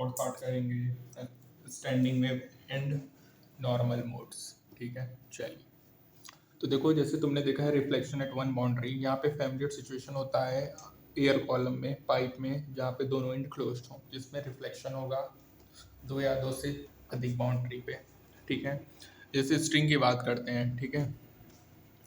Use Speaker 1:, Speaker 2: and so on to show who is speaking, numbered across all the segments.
Speaker 1: Short part करेंगे, standing wave and normal modes. ठीक है, चलिए। तो देखो, जैसे तुमने देखा है रिफ्लेक्शन एट वन बाउंड्री, यहाँ पे फैमिलियर सिचुएशन होता है एयर कॉलम में, पाइप में, जहाँ पे दोनों एंड क्लोज्ड हों, जिसमें रिफ्लेक्शन होगा दो या दो से अधिक बाउंड्री पे। ठीक है, जैसे स्ट्रिंग की बात करते हैं। ठीक है,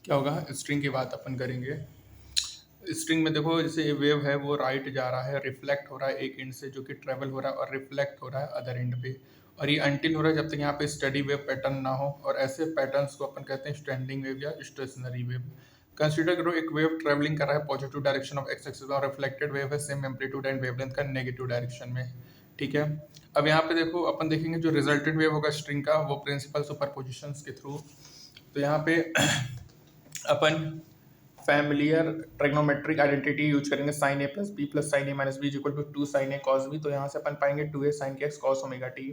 Speaker 1: क्या होगा, स्ट्रिंग की बात अपन करेंगे। स्ट्रिंग में देखो, जैसे वेव है वो राइट जा रहा है, रिफ्लेक्ट हो रहा है एक एंड से जो कि ट्रेवल हो रहा है, और रिफ्लेक्ट हो रहा है अदर एंड पे, और ये अंटिल हो रहा है जब तक यहाँ पे स्टडी वेव पैटर्न ना हो। और ऐसे पैटर्न्स को अपन कहते हैं स्टैंडिंग वेव या स्टेशनरी वेव। कंसीडर करो एक वेव ट्रेवलिंग कर रहा है positive direction of x axis, और रिफ्लेक्टेड वेव है सेम एम्पलीट्यूड एंड वेवलेंथ का नेगेटिव डायरेक्शन में। ठीक है, अब यहाँ पे देखो अपन देखेंगे जो रिजल्टेड वेव होगा स्ट्रिंग का, वो प्रिंसिपल सुपरपोजिशन के थ्रू। तो यहाँ पे अपन फैमिलियर ट्रिग्नोमेट्रिक आइडेंटिटी यूज करेंगे, sine A plus B plus sine A minus B equal to 2 sine A cos B. तो यहाँ से अपन पाएंगे 2a साइन के एक्स कॉस ओमेगा टी।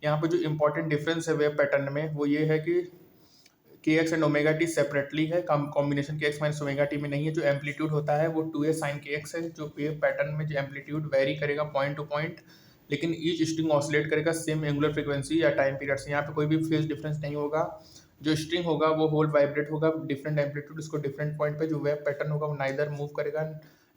Speaker 1: यहाँ पे जो इंपॉर्टेंट डिफरेंस है वेव पैटर्न में वो ये है कि के x and omega T separately है, कॉम्बिनेशन के एक्स माइनस ओमेगा टी में नहीं है। जो एम्पलीट्यूड होता है वो 2a साइन के एक्स है, जो वेव पैटर्न में जो एम्पलीट्यूड वेरी करेगा पॉइंट टू पॉइंट, लेकिन ईच स्ट्रिंग ऑसिलेट करेगा सेम एंगुलर फ्रीक्वेंसी या टाइम पीरियड से। यहाँ पे कोई भी फेज डिफरेंस नहीं होगा। जो स्ट्रिंग होगा वो होल वाइब्रेट होगा डिफरेंट एम्पलीट्यूड, इसको डिफरेंट पॉइंट पे। जो वेव पैटर्न होगा वो नाइदर मूव करेगा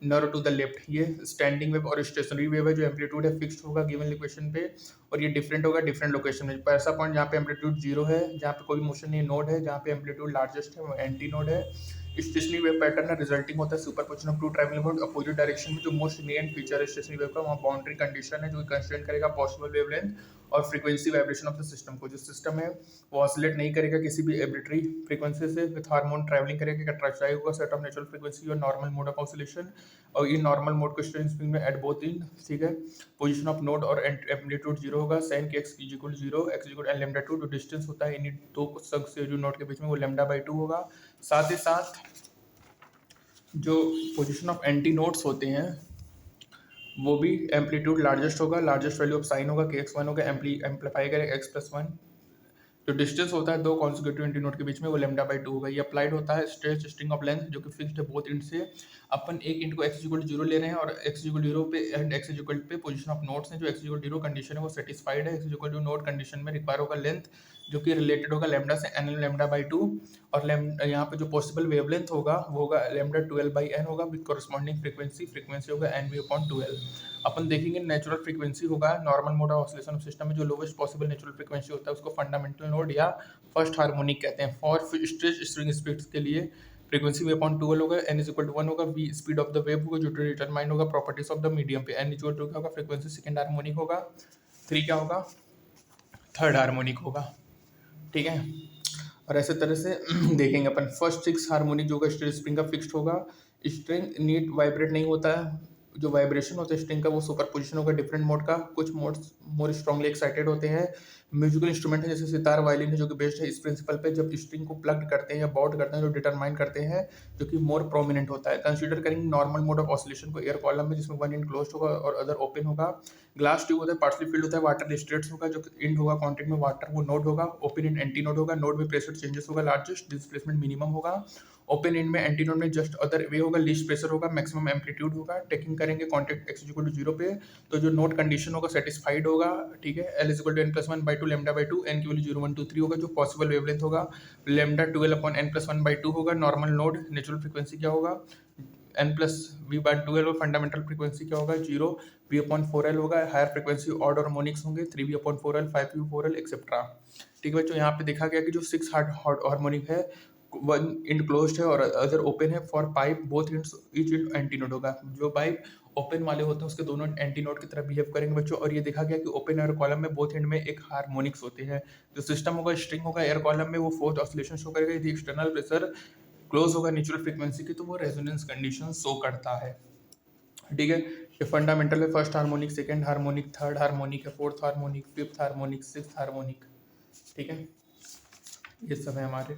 Speaker 1: नर टू द लेफ्ट। ये स्टैंडिंग वेव और स्टेशनरी वेव है, जो एम्पलीट्यूड है फिक्स्ड होगा गिवन इक्वेशन पे, और ये डिफरेंट होगा डिफरेंट लोकेशन में। ऐसा पॉइंट जहाँ पे एम्पलीट्यूड जीरो है, जहाँ पे कोई मोशन नहीं, नोड है, जहाँ पे एम्पलीट्यूड लार्जेस्ट है वो एंटी नोड है। स्टेशनरी वेव पैटर्न है रिजल्टिंग होता है superposition of two travelling wave opposite direction में। जो मोस्ट सिग्निफिकेंट फीचर है स्टेशनरी वेव का, वहाँ बाउंड्री कंडीशन है जो कंस्ट्रेंट करेगा पॉसिबल वेवलेंथ और frequency vibration of the system को। जो सिस्टम है वो ऑसिलेट नहीं करेगा किसी भी एब्रेटरी फ्रीक्वेंसी से, विथ हार्मोन ट्रैवलिंग करेगा, ट्राई होगा सेट ऑफ नेचुरल फ्रीक्वेंसी और नॉर्मल मोड ऑफ ऑसिलेशन। और ये नॉर्मल मोड को स्ट्रिंग में एट बोथ इन। ठीक है, पोजीशन ऑफ नोड और एम्पलीट्यूड जीरो होगा, साइन के x is equal zero, x is equal n lambda two. जो डिस्टेंस होता है इन दो सब से जो नोड के बीच में वो लेमडा बाई टू होगा। साथ ही साथ जो पोजीशन ऑफ एंटी नोड्स होते हैं वो भी एम्पलीट्यूड लार्जेस्ट होगा, लार्जेस्ट वैल्यू ऑफ साइन होगा, के एक्स वन होगा, एम्पलीफाई करेगा एक्स प्लस वन। जो डिस्टेंस होता है दो कॉन्सिक्यूटिव एंटी नोड के बीच में वो लेमडा बाई टू होगा। ये अप्लाइड होता है स्ट्रेच स्ट्रिंग ऑफ लेंथ जो कि फिक्स्ड है बोथ इंड से। अपन एक इंड को एक्स इक्वल जीरो ले रहे हैं, और एक्स इक्वल जीरो पे and x equal pay position of nodes हैं। जो एक्स इक्वल जीरो कंडीशन है वो सेटिस्फाइड है। X equal to node condition में रिक्वायर होगा लेंथ जो कि रिलेटेड होगा लेमडा से एन लेमडा बाई टू, और यहाँ पे जो पॉसिबल वेवलेंथ होगा वो होगा लेमडा 12 बाई एन होगा, विद कॉरस्पॉन्डिंग फ्रीक्वेंसी होगा एन वी अपॉन 12। अपन देखेंगे नेचुरल फ्रीक्वेंसी होगा normal mode of oscillation system में, जो लोवेस्ट पॉसिबल नेचुरल फ्रीक्वेंसी होता है उसको फंडामेंटल नोड या फर्स्ट हार्मोनिक कहते हैं। फॉर स्ट्रेच स्ट्रिंग स्पीड्स के लिए फ्रीक्वेंसी वी अपॉन 12 होगा, एन इज इक्वल टू 1 होगा, v speed of the wave होगा जो डिटरमाइन होगा प्रॉपर्टीज ऑफ द मीडियम पे, एन इक्वल टू क्या होगा, फ्रीक्वेंसी सेकंड हार्मोनिक होगा, 3 क्या होगा, थर्ड हार्मोनिक होगा। ठीक है, और ऐसे तरह से देखेंगे अपन। फर्स्ट 6 हार्मोनिक जो होगा स्ट्रेच स्प्रिंग का फिक्स्ड होगा। स्ट्रिंग नीट वाइब्रेट नहीं होता है, जो वाइब्रेशन होता है स्ट्रिंग का वो सुपर पोजिशन होगा डिफरेंट मोड का। कुछ मोड्स मोर स्ट्रांगली एक्साइटेड होते हैं। म्यूजिकल इंस्ट्रूमेंट है जैसे सितार वायलिन है जो कि बेस्ड है इस प्रिंसिपल पे, जब स्ट्रिंग को प्लग करते हैं या बाउंड करते हैं जो डिटरमाइन करते हैं, जो कि मोर प्रोमिनेंट होता है। कंसीडर करेंगे नॉर्मल मोड ऑफ ऑसिलेशन को एयर कॉलम में, जिसमें वन इंड क्लोज होगा और अदर ओपन होगा। ग्लास ट्यूब होता है पार्सली फिल्ड होता है, वाटर डिस्ट्रेट्स होगा, जो इंड होगा कॉन्टेक्ट में वाटर वो नोड होगा, ओपन इंड एंटी नोड होगा, नोड में प्रेशर चेंजेस होगा, लार्जेस्ट डिस्प्लेसमेंट मिनिमम होगा, ओपन इंड में एंटी नोड में जस्ट अदर वे होगा, लीस्ट प्रेशर होगा, मैक्सिमम एम्पलीट्यूड होगा। टेकिंग करेंगे contact x equal to zero पे, तो जो नोड कंडीशन होगा सेटिस्फाइड होगा। ठीक है, l is equal to n plus one by two lambda by two, n की वैल्यू 0 1 2 3 होगा। जो पॉसिबल वेवलेंथ होगा lambda 12 upon n plus one by two होगा। नॉर्मल नोड नेचुरल फ्रीक्वेंसी क्या होगा, n plus v by 12, fundamental frequency क्या होगा 0, v upon 4 l होगा। हायर फ्रीक्वेंसी ऑड हार्मोनिक्स होंगे 3 v upon 4 l, 5 we 4 L etcetera. ठीक है बच्चों, यहाँ पे देखा गया कि जो 6 हार्मोनिक है वन इंड क्लोज्ड है और अदर ओपन है। For pipe both ends each end anti node होगा। जो पाइप ओपन वाले होते हैं उसके दोनों एंटी नोड की तरह बिहेव करेंगे बच्चों। और ये देखा गया कि ओपन एयर कॉलम में बोथ एंड में एक हार्मोनिक्स होते हैं। जो सिस्टम होगा स्ट्रिंग होगा एयर कॉलम में वो फोर्थ ऑसिलेशन शो करेगा। यदि एक्सटर्नल प्रेशर क्लोज होगा नेचुरल फ्रीक्वेंसी की तो वो रेजोनेंस कंडीशन शो करता है। ठीक है, ये फंडामेंटल है। First harmonic, second harmonic, third harmonic है, fourth harmonic, fifth harmonic, sixth harmonic. ठीक है, ये सब है हमारे।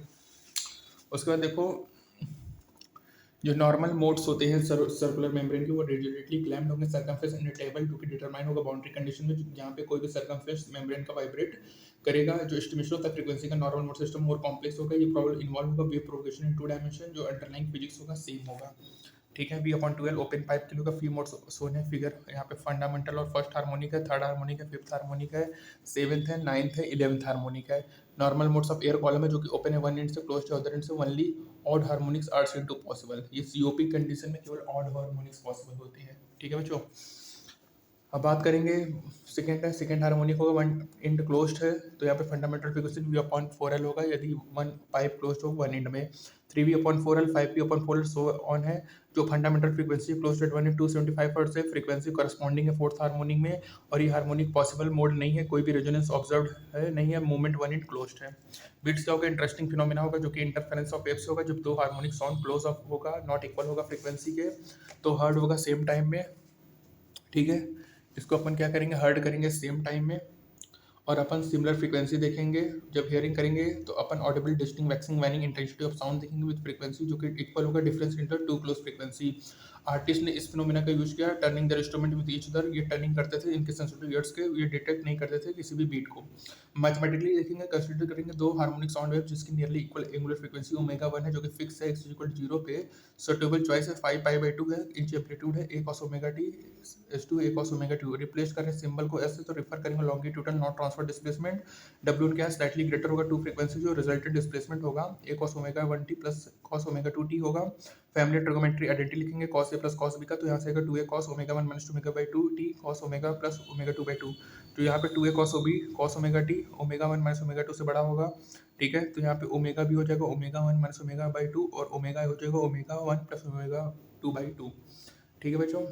Speaker 1: उसके बाद देखो जो नॉर्मल मोड्स होते हैं सर्कुलर मेम्ब्रेन के, वो रेडिएटली क्लैम्प्ड होंगे सर्कमफ्लेक्स इन टेबल, जो कि डिटरमाइन होगा बाउंड्री कंडीशन में, जहाँ पे कोई भी सर्कमफ्लेक्स मेम्ब्रेन का वाइब्रेट करेगा। जो एस्टिमेशन होता है फ्रीक्वेंसी का normal mode system more complex होगा। ये प्रॉब्लम इन्वॉल्व होगा वेव प्रोपगेशन इन 2 डायमेंशन। जो अंडरलाइंग फिजिक्स होगा सेम होगा। ठीक है। V/12 ओपन पाइप के लिए का फी मोड सोन है फिगर यहाँ पे। फंडामेंटल और फर्स्ट हार्मोनिक है, थर्ड हार्मोनिक है, फिफ्थ हार्मोनिक है, सेवंथ है, नाइन्थ है, 11th हार्मोनिक है। Normal modes of air column है जो कि ओपन है वन एंड से, क्लोज है अदर एंड से। Only odd harmonics are seen to possible. ये सीओपी कंडीशन में केवल ऑड हार्मोनिक्स पॉसिबल होती है। ठीक है बच्चों। अब बात करेंगे सेकेंड है, सेकेंड हार्मोनिक होगा वन एंड क्लोज्ड है तो यहाँ पे फंडामेंटल फ्रीक्वेंसी V/4L होगा यदि वन पाइप क्लोज्ड हो वन एंड में। 3V/4L 5V/4L सो ऑन है जो fundamental frequency closed eight 1 and 275 hertz है। फ्रीक्वेंसी करस्पॉन्डिंग है फोर्थ हार्मोनिक में और ये हार्मोनिक पॉसिबल मोड नहीं है, कोई भी रेजोनेंस ऑब्जर्व है नहीं है, मूवमेंट वन एंड क्लोज्ड है। बीट्स क्या होगा, इंटरेस्टिंग फिनोमिना होगा जो कि इंटरफेरेंस ऑफ वेव्स होगा। जब दो हार्मोनिक साउंड क्लोज अप होगा नॉट इक्वल होगा फ्रीक्वेंसी के तो हर्ड होगा सेम टाइम में। ठीक है, इसको अपन क्या करेंगे, हर्ड करेंगे सेम टाइम में और अपन सिमिलर फ्रीक्वेंसी देखेंगे। जब हियरिंग करेंगे तो अपन audible distinct waxing waning intensity of sound देखेंगे विद फ्रीक्वेंसी जो कि इक्वल होगा difference inter two close frequency. Artist ने इस फिनोमिना का यूज किया turning the instrument with each other. ये टर्निंग करते थे इनके सेंसिटिव ईयर्स के, ये डिटेक्ट नहीं करते थे किसी भी बीट को। मैथमेटिकली देखेंगे, कंसीडर करेंगे दो हार्मोनिक साउंड वेव जिसकी नियरली इक्वल एंगुलर फ्रीक्वेंसी ω1 है जो कि फिक्स है x=0 पे। सुटेबल चॉइस है 5π/2 है, इंच एम्पलीट्यूड है a cos ωt s2 a cos ωt। Replace करें सिंबल को s से तो रेफर करेंगे longitudinal not transfer displacement. W क्या है, स्लाइटली ग्रेटर होगा टू फ्रीक्वेंसी जो रिजल्टेंट डिस्प्लेसमेंट होगा a cos ω1t plus cos ω2t होगा। फैमिली ट्रिगोमेट्री आइडेंटिटी लिखेंगे cos a plus cos b का, तो यहाँ से आएगा 2a cos ω1 minus 2ω/2t cos ω plus ω2/2। तो यहाँ पे 2a cos b cos ωt ω1 minus ω2 से बड़ा होगा। ठीक है, तो यहाँ पे ओमेगा भी हो जाएगा ω1 माइनस ω/2 और ओमेगा हो जाएगा ω1 प्लस ω2/2। ठीक है बच्चों,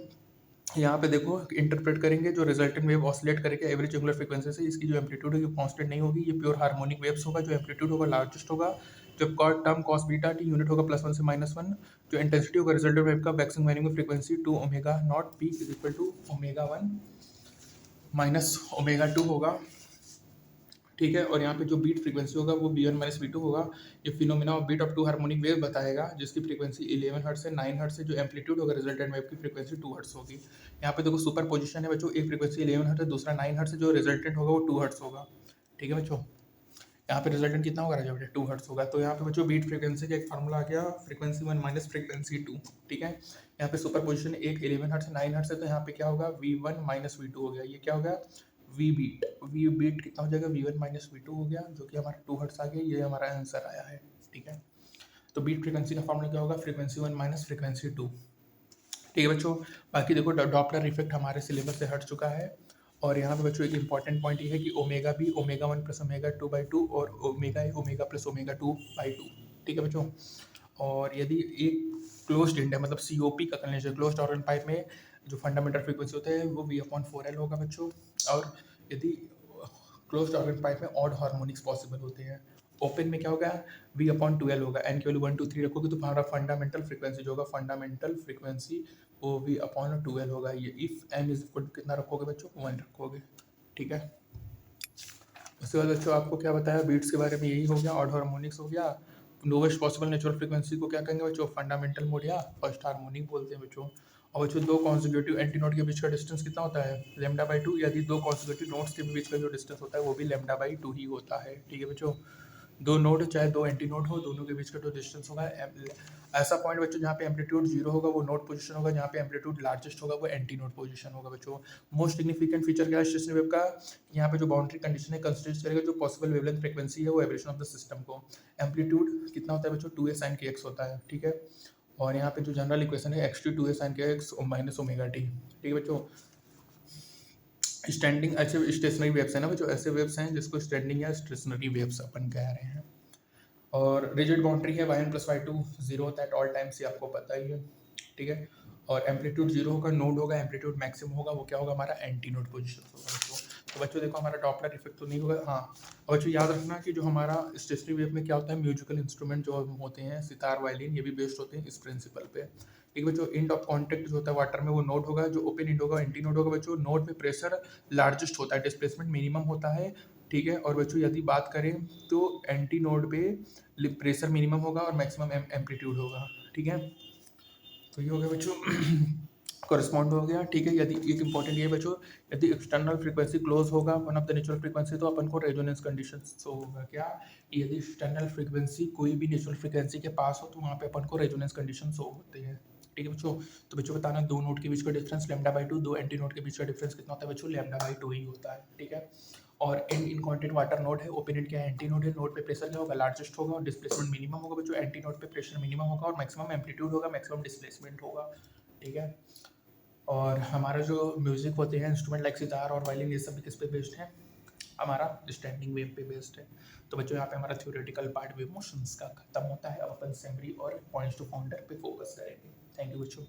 Speaker 1: यहाँ पे देखो इंटरप्रेट करेंगे जो रिजल्टेंट वेव ऑसिलेट करेगा एवरेज एंगुलर फ्रीक्वेंसी से। इसकी जो एम्पलीट्यूड है ये कांस्टेंट नहीं होगी, ये प्योर हार्मोनिक वेव्स होगा। जो एम्पलीट्यूड होगा लार्जेस्ट होगा जब term cos beta t unit होगा +1 से -1। जो इंटेंसिटी होगा रिजल्टेंट वेव का वैक्सिंग वैनिंग में फ्रीक्वेंसी 2ω0 p = ω1 माइनस ω2 होगा। ठीक है, और यहाँ पे जो बीट फ्रीक्वेंसी होगा वो B1 माइनस B2 होगा। ये phenomena of beat of two harmonic wave बताएगा जिसकी फ्रीक्वेंसी 11 हर्ट्ज से 9 हर्ट्ज से। जो एम्पलीट्यूड होगा रिजल्टेंट वेव की फ्रीक्वेंसी 2 हर्ट्ज होगी। यहाँ पे देखो सुपर पोजिशन है बच्चों, एक फ्रीक्वेंसी 11 हर्ट्ज है दूसरा 9 हर्ट्ज है, जो रिजल्टेंट होगा वो 2 हर्ट्ज होगा। ठीक है बच्चों, यहाँ पे रिजल्टेंट कितना होगा राजा बेटा, 2 हर्ट्ज होगा। तो यहाँ पे बच्चों बीट फ्रीक्वेंसी का एक फार्मूला आ गया, फ्रीक्वेंसी 1 माइनस फ्रीक्वेंसी 2। ठीक है, यहाँ पे सुपर पोजिशन एक 11 हर्ट्ज से 9 हर्ट्ज है तो यहाँ पे क्या होगा V1 माइनस V2 हो गया। ये क्या हो गया, वी बीट कितना हो जाएगा V1 माइनस V2 हो गया जो कि हमारा 2 हर्ट्ज आ गया। ये हमारा आंसर आया है। ठीक है, तो बीट फ्रीक्वेंसी का फॉर्मूला क्या होगा, फ्रीक्वेंसी 1 माइनस फ्रीक्वेंसी 2। ठीक है बच्चों, बाकी देखो डॉपलर इफेक्ट हमारे सिलेबस से हट चुका है। और यहाँ पे बच्चों एक इंपॉर्टेंट पॉइंट ये है कि ओमेगा भी ω1 प्लस ω2/2 और ओमेगा ओमेगा प्लस ω2/2। ठीक है बच्चों, और यदि एक क्लोज्ड एंड है मतलब COP का कंडीशन क्लोज्ड ऑर्गन पाइप में जो फंडामेंटल फ्रीक्वेंसी होता है वो V/4L होगा बच्चों। और यदि क्लोज्ड ऑर्गन पाइप में ऑड हार्मोनिक्स पॉसिबल होते हैं। ओपन में क्या होगा, V/2L होगा। n की वैल्यू 1 2 3 रखोगे तो हमारा फंडामेंटल फ्रीक्वेंसी जो होगा फंडामेंटल फ्रीक्वेंसी वो V/2L होगा। ये इफ n इज इक्वल कितना रखोगे बच्चों, 1 रखोगे। ठीक है, उसके बाद बच्चों आपको क्या बताया बीट्स के बारे में, यही हो गया। ऑड हार्मोनिक्स हो गया। लोवेस्ट पॉसिबल नेचुरल फ्रीक्वेंसी को क्या कहेंगे बच्चों, फंडामेंटल मोड या फर्स्ट हार्मोनिक बोलते हैं बच्चों। और बच्चों दो कॉन्जिक्यूटिव एंटी नोट के बीच का डिस्टेंस कितना होता है, λ/2। यदि दो कॉन्जिक्यूटिव नोट्स के बीच का जो डिस्टेंस होता है वो भी λ/2 ही होता है। ठीक है बच्चों, दो नोड चाहे दो एंटी नोड हो दोनों के बीच का जो डिस्टेंस होगा ऐसा पॉइंट बच्चों जहाँ पे एम्पलीट्यूड 0 होगा वो नोड पोजीशन होगा, जहाँ पे एम्पलीट्यूड लार्जेस्ट होगा वो एंटी नोड पोजीशन होगा बच्चों। मोस्ट सिग्निफिकेंट फीचर क्या है स्टेशनरी वेव का, यहाँ पे जो बाउंड्री कंडीशन है कंसिडर करेगा जो पॉसिबल वेवलेंथ फ्रीक्वेंसी है वो एवरेशन ऑफ द सिस्टम को। एम्पलीट्यूड कितना होता है बच्चों, 2a sin kx होता है। ठीक है, और यहाँ पे जो जनरल इक्वेशन है x2 2a sin kx minus ω/t। ठीक है बच्चों, स्टैंडिंग ऐसे स्टेशनरी वेव्स है ना बच्चों, ऐसे वेव्स हैं जिसको स्टैंडिंग या स्टेशनरी वेव्स अपन कह रहे हैं। और रिजिड बाउंड्री है y1 + y2 0 होता है एट ऑल टाइम्स, ये आपको पता ही है। ठीक है, और एम्पलीट्यूड 0 होगा, नोड होगा, एम्पलीट्यूड मैक्सिमम होगा, वो क्या होगा हमारा एंटी नोड पोजीशन होगा बच्चों। तो बच्चों देखो हमारा डॉपलर इफेक्ट तो नहीं होगा। हाँ, और बच्चों याद रखना कि जो हमारा स्टेशनरी वेव में क्या होता है, म्यूजिकल इंस्ट्रूमेंट जो होते हैं सितार वायलिन ये भी बेस्ड होते हैं इस प्रिंसिपल पे। ठीक है बच्चों, इंड ऑफ कॉन्टेक्ट जो होता है वाटर में वो नोड होगा, जो ओपन इंड होगा एंटी नोड होगा बच्चों। नोड पे प्रेशर लार्जेस्ट होता है, डिस्प्लेसमेंट मिनिमम होता है। ठीक है, और बच्चों यदि बात करें तो एंटी नोड पे प्रेशर मिनिमम होगा और मैक्सिमम एम्पलीट्यूड होगा। ठीक है, तो ये हो गया बच्चों करस्पॉन्ड हो गया। ठीक है, यदि एक इंपॉर्टेंट ये बच्चों, यदि एक्सटर्नल फ्रीक्वेंसी क्लोज होगा one of the natural frequency तो अपन को रेजोनेंस कंडीशन शो होगा। क्या, यदि एक्सटर्नल फ्रीक्वेंसी कोई भी नेचुरल फ्रीक्वेंसी के पास हो तो वहाँ पे अपन को रेजोनेंस कंडीशन शो होती है। ठीक है बच्चों। तो बच्चों बताना दो नोड के बीच का डिफरेंस λ/2, दो एंटी नोड के बीच का डिफरेंस कितना होता है बच्चों, λ/2 ही होता है, ठीक है। और इनकॉन्टेंट वाटर नोड है, ओपन एंड क्या है, एंटी नोड है, नोड पे प्रेशर क्या होगा, लार्जेस्ट होगा और डिस्प्लेसमेंट मिनिमम होगा बच्चों, एंटी नोड पे प्रेशर मिनिमम होगा और मैक्सिमम एम्पलीट्यूड होगा, मैक्सिमम डिस्प्लेसमेंट होगा, ठीक है। और हमारा जो म्यूजिक होते हैं इंस्ट्रूमेंट लाइक सितार और वायलिन, ये सब किस पे बेस्ड है, हमारा स्टैंडिंग वेव पे बेस्ड है। तो बच्चों यहाँ पे हमारा थ्योरेटिकल पार्ट वेव मोशंस का खत्म होता है। अब अपन सेमरी और पॉइंट्स टू फाउंडर पे फोकस करेंगे। थैंक यू बच्चों।